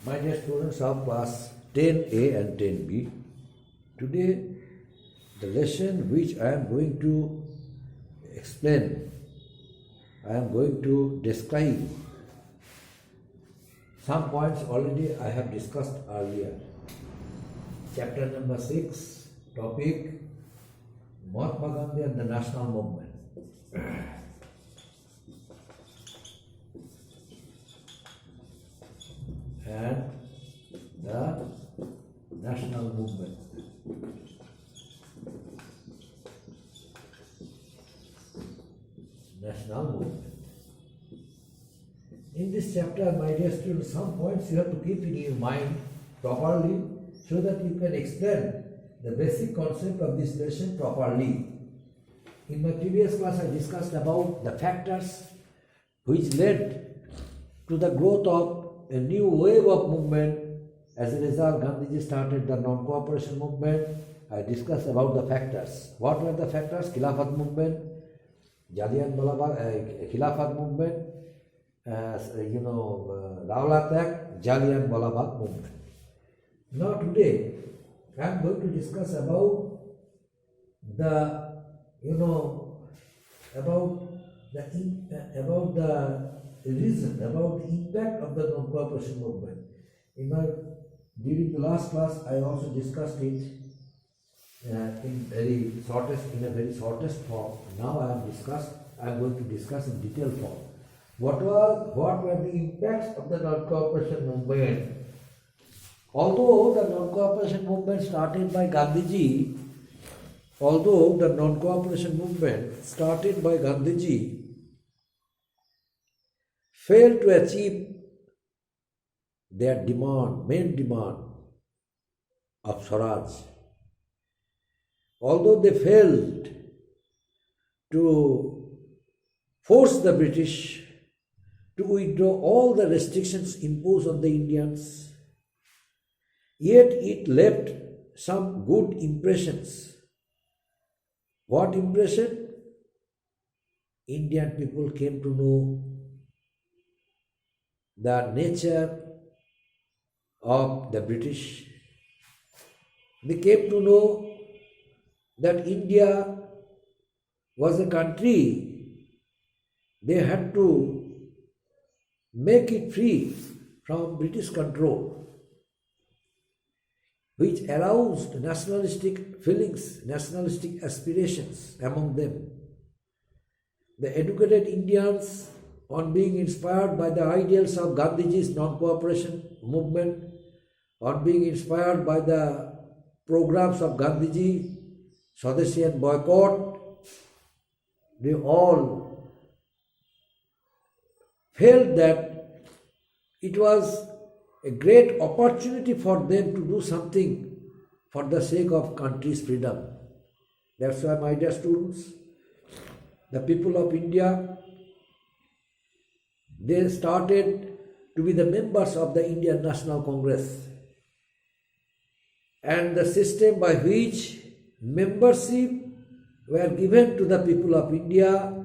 My dear students of class 10A and 10B, today the lesson which I am going to explain, I am going to describe some points already I have discussed earlier. Chapter number 6, topic Mahatma Gandhi and the National Movement. And the national movement. National movement. In this chapter, my dear students, some points you have to keep in your mind properly so that you can explain the basic concept of this lesson properly. In my previous class, I discussed about the factors which led to the growth of a new wave of movement. As a result, Gandhiji started the non-cooperation movement. I discussed about the factors. What were the factors? Khilafat movement, Jallianwala Bagh, Khilafat movement, Rowlatt Act, Jallianwala Bagh movement. Now today, I am going to discuss about the reason, about the impact of the non-cooperation movement. During the last class, I also discussed it in a very shortest form. Now I am going to discuss in detailed form. What were the impacts of the non-cooperation movement? Although the non-cooperation movement started by Gandhiji, failed to achieve their main demand of Swaraj. Although they failed to force the British to withdraw all the restrictions imposed on the Indians, yet it left some good impressions. What impression? Indian people came to know the nature of the British. They came to know that India was a country, they had to make it free from British control, which aroused nationalistic feelings, nationalistic aspirations among them. The educated Indians, on being inspired by the ideals of Gandhiji's non-cooperation movement, on being inspired by the programs of Gandhiji, Swadeshi and boycott, they all felt that it was a great opportunity for them to do something for the sake of country's freedom. That's why, my dear students, the people of India, they started to be the members of the Indian National Congress, and the system by which membership were given to the people of India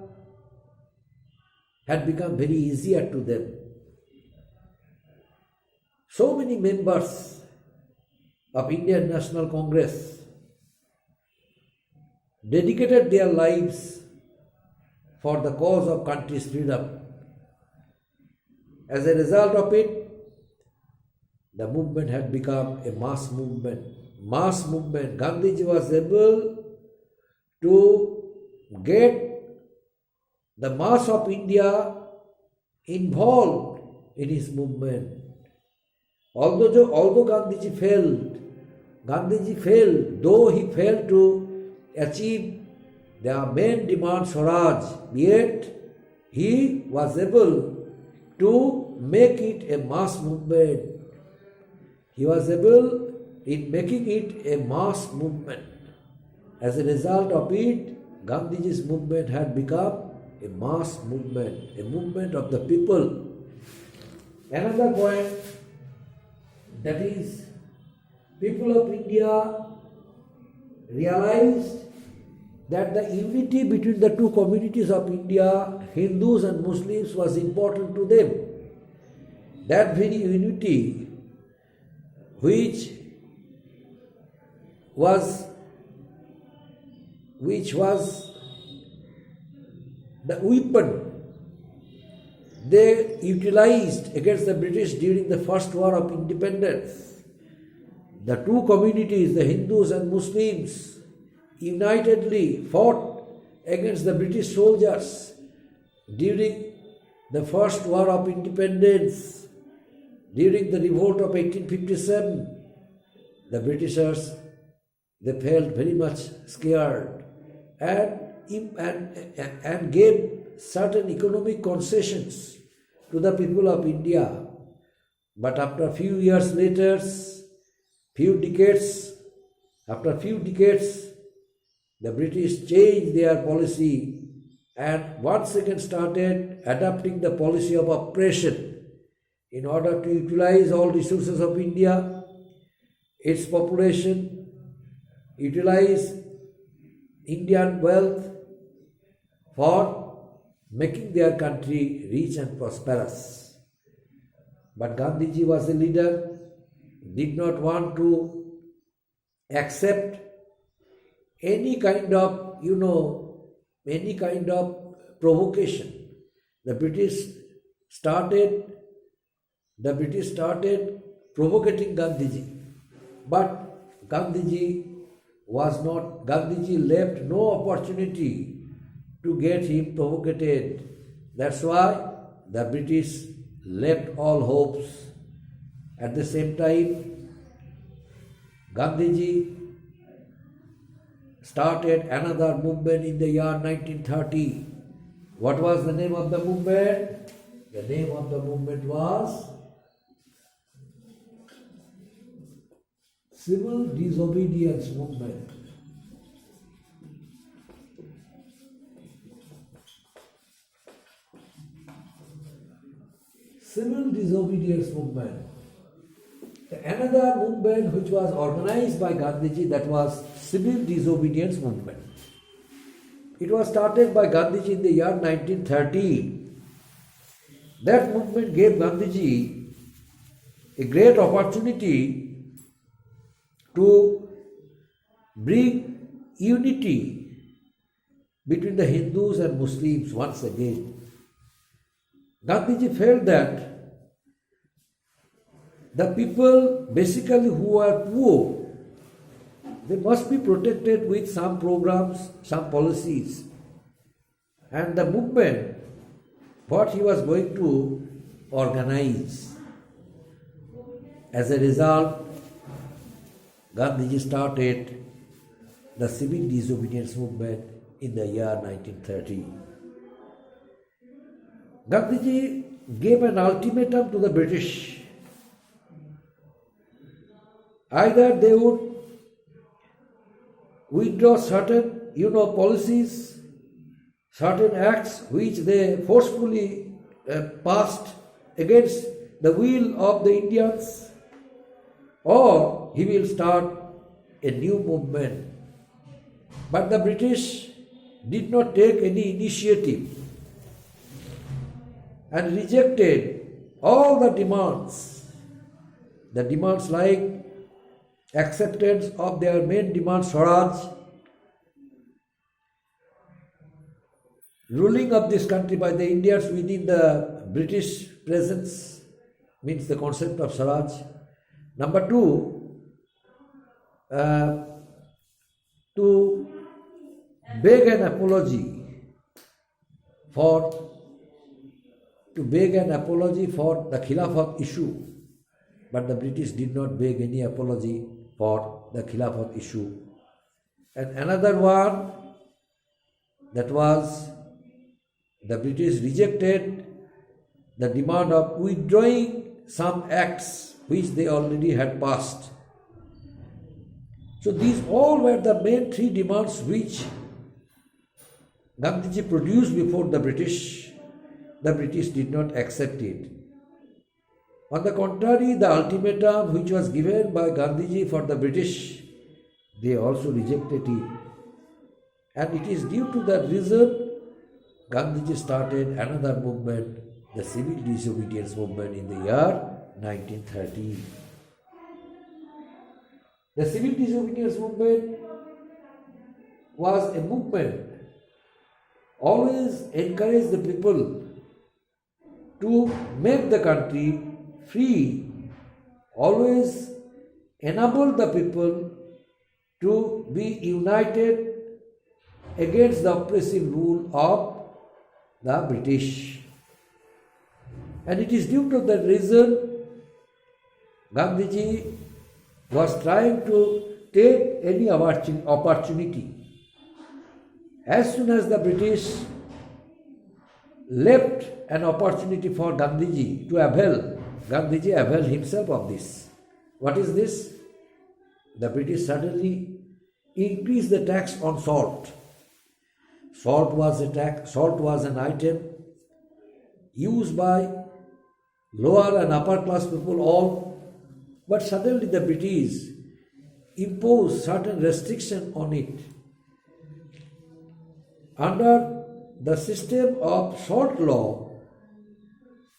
had become very easier to them. So many members of Indian National Congress dedicated their lives for the cause of country's freedom. As a result of it, the movement had become a mass movement. Gandhiji was able to get the mass of India involved in his movement. Although Gandhiji failed, though he failed to achieve the main demand Swaraj, yet he was able to make it a mass movement. He was able in making it a mass movement. As a result of it, Gandhiji's movement had become a mass movement, a movement of the people. Another point, that is, people of India realized that the unity between the two communities of India, Hindus and Muslims, was important to them. That very unity which was the weapon they utilized against the British during the First War of Independence. The two communities, the Hindus and Muslims, unitedly fought against the British soldiers during the First War of Independence, during the revolt of 1857. The Britishers, they felt very much scared and gave certain economic concessions to the people of India. But after a few years later, after a few decades, the British changed their policy and once again started adopting the policy of oppression in order to utilize all resources of India, its population, utilize Indian wealth for making their country rich and prosperous. But Gandhiji was a leader, did not want to accept any kind of, provocation. The British started provocating Gandhiji, but Gandhiji left no opportunity to get him provocated. That's why the British left all hopes. At the same time, Gandhiji started another movement in the year 1930. What was the name of the movement? The name of the movement was Civil Disobedience Movement. Civil Disobedience Movement. Another movement which was organized by Gandhiji, that was Civil Disobedience Movement. It was started by Gandhiji in the year 1930. That movement gave Gandhiji a great opportunity to bring unity between the Hindus and Muslims once again. Gandhiji felt that the people basically who are poor, they must be protected with some programs, some policies. And the movement, what he was going to organize. As a result, Gandhiji started the Civil Disobedience Movement in the year 1930. Gandhiji gave an ultimatum to the British. Either they would withdraw certain, policies, certain acts which they forcefully passed against the will of the Indians, or he will start a new movement. But the British did not take any initiative and rejected all the demands like acceptance of their main demand, Swaraj, ruling of this country by the Indians within the British presence, means the concept of Swaraj. Number two, to beg an apology for the Khilafat issue. But the British did not beg any apology for the Khilafat issue. And another one, that was the British rejected the demand of withdrawing some acts which they already had passed. So these all were the main three demands which Gandhiji produced before the British. The British did not accept it. On the contrary, the ultimatum which was given by Gandhiji for the British, they also rejected it. And it is due to that reason Gandhiji started another movement, the Civil Disobedience Movement, in the year 1930. The civil disobedience movement was a movement always encouraged the people to make the country free, always enable the people to be united against the oppressive rule of the British. And it is due to that reason Gandhiji was trying to take any opportunity. As soon as the British left an opportunity for Gandhiji to avail, Gandhiji availed himself of this. What is this? The British suddenly increased the tax on salt. Salt was an item used by lower and upper class people all, but suddenly the British imposed certain restriction on it. Under the system of salt law,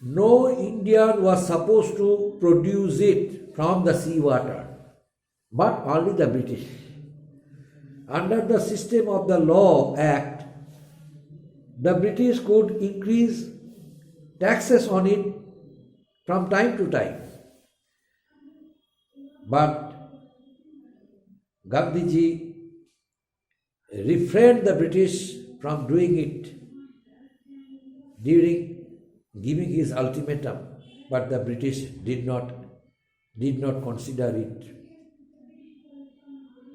no Indian was supposed to produce it from the seawater, but only the British. Under the system of the Law Act, the British could increase taxes on it from time to time. But Gandhiji refrained the British from doing it during giving his ultimatum, but the British did not consider it.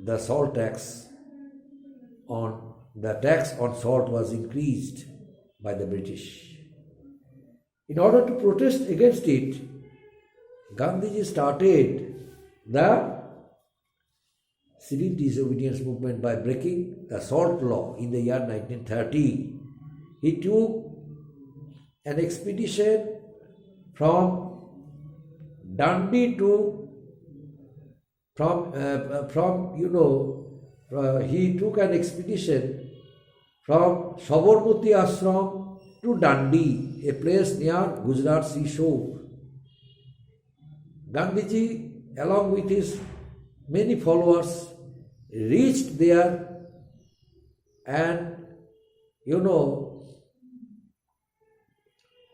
The tax on salt was increased by the British. In order to protest against it, Gandhiji started the civil disobedience movement by breaking the salt law in the year 1930. He took an expedition from Dandi he took an expedition from Sabarmati Ashram to Dandi, a place near Gujarat seashore. Gandhiji, along with his many followers, reached there and,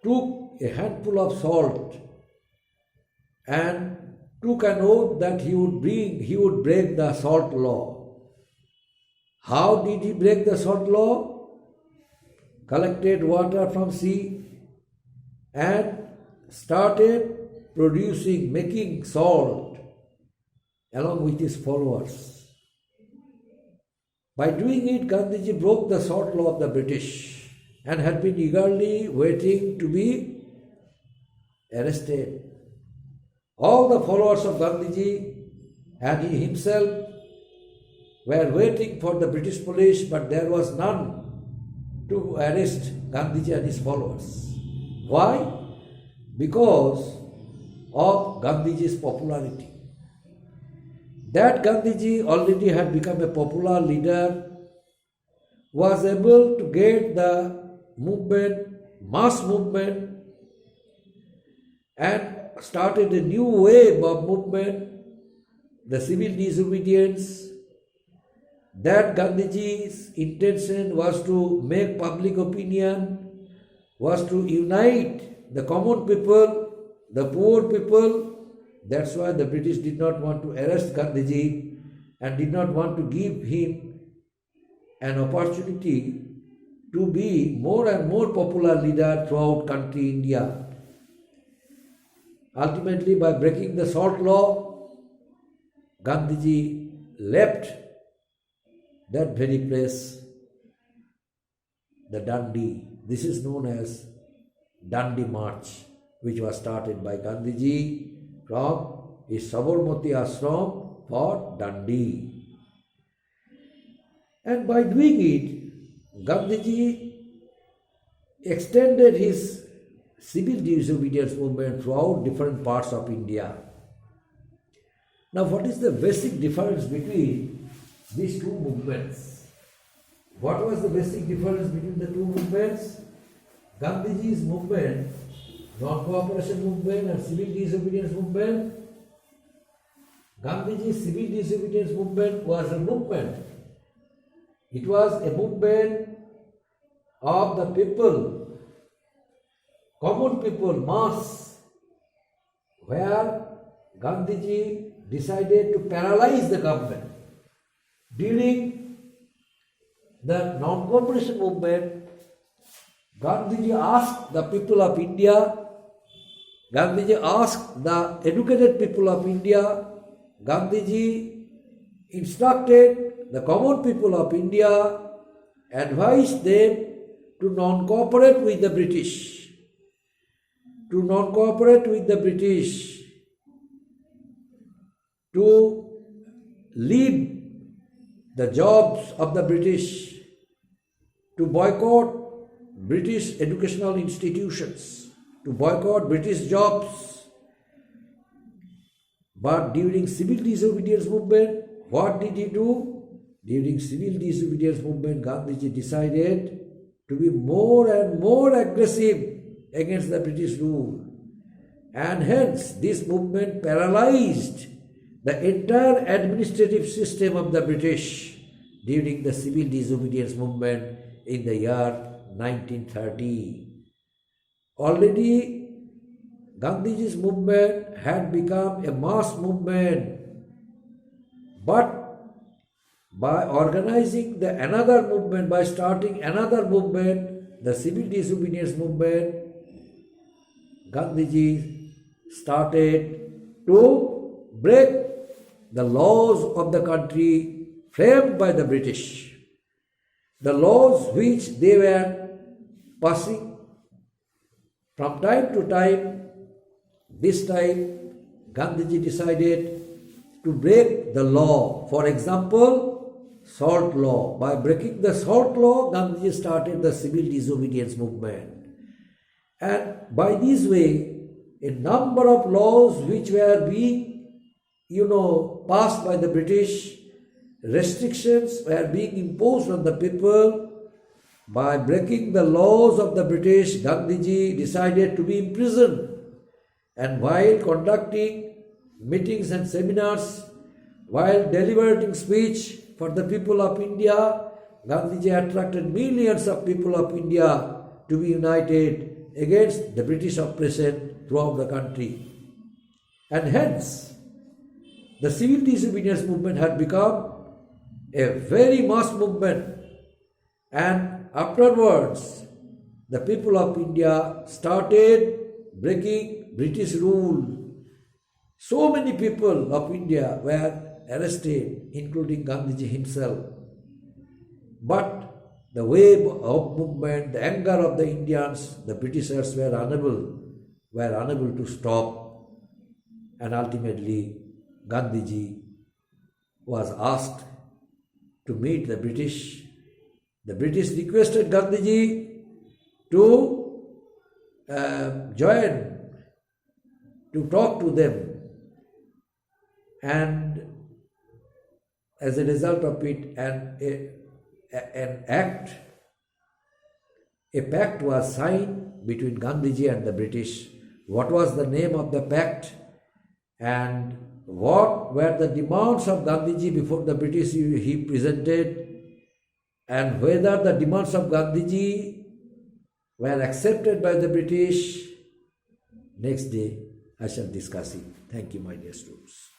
took a handful of salt and took an oath that he would break the salt law. How did he break the salt law? Collected water from sea and started making salt along with his followers. By doing it, Gandhiji broke the salt law of the British and had been eagerly waiting to be arrested. All the followers of Gandhiji and he himself were waiting for the British police, but there was none to arrest Gandhiji and his followers. Why? Because of Gandhiji's popularity. That Gandhiji already had become a popular leader, was able to get the mass movement, and started a new wave of movement, the civil disobedience. That Gandhiji's intention was to make public opinion, was to unite the common people, the poor people. That's why the British did not want to arrest Gandhiji and did not want to give him an opportunity to be more and more popular leader throughout country India. Ultimately, by breaking the salt law, Gandhiji left that very place, the Dandi. This is known as Dandi March, which was started by Gandhiji from his Sabarmati Ashram for Dandi. And by doing it, Gandhiji extended his civil disobedience movement throughout different parts of India. Now, what is the basic difference between these two movements? What was the basic difference between the two movements? Gandhiji's movement, non-cooperation movement and civil disobedience movement, Gandhiji's civil disobedience movement was a movement. It was a movement of the people, common people, mass, where Gandhiji decided to paralyze the government. During the non-cooperation movement, Gandhiji asked the people of India, Gandhiji asked the educated people of India, Gandhiji instructed the common people of India, advised them to non-cooperate with the British, to non-cooperate with the British, to leave the jobs of the British, to boycott British educational institutions, to boycott British jobs. But during civil disobedience movement, what did he do? During civil disobedience movement, Gandhiji decided to be more and more aggressive against the British rule. And hence, this movement paralyzed the entire administrative system of the British during the civil disobedience movement in the year 1930. Already, Gandhiji's movement had become a mass movement, but by organizing another movement, by starting another movement, the civil disobedience movement, Gandhiji started to break the laws of the country framed by the British, the laws which they were passing from time to time. This time, Gandhiji decided to break the law. For example, salt law. By breaking the salt law, Gandhiji started the civil disobedience movement. And by this way, a number of laws which were being, passed by the British, restrictions were being imposed on the people. By breaking the laws of the British, Gandhiji decided to be imprisoned. And while conducting meetings and seminars, while delivering speech for the people of India, Gandhiji attracted millions of people of India to be united against the British oppression throughout the country. And hence, the civil disobedience movement had become a very mass movement. And afterwards, the people of India started breaking British rule. So many people of India were arrested, including Gandhiji himself. But the wave of movement, the anger of the Indians, the Britishers were unable to stop. And ultimately, Gandhiji was asked to meet the British. The British requested Gandhiji to join, to talk to them, and as a result of it, a pact was signed between Gandhiji and the British. What was the name of the pact, and what were the demands of Gandhiji before the British he presented, and whether the demands of Gandhiji were accepted by the British? Next day I shall discuss it. Thank you, my dear students.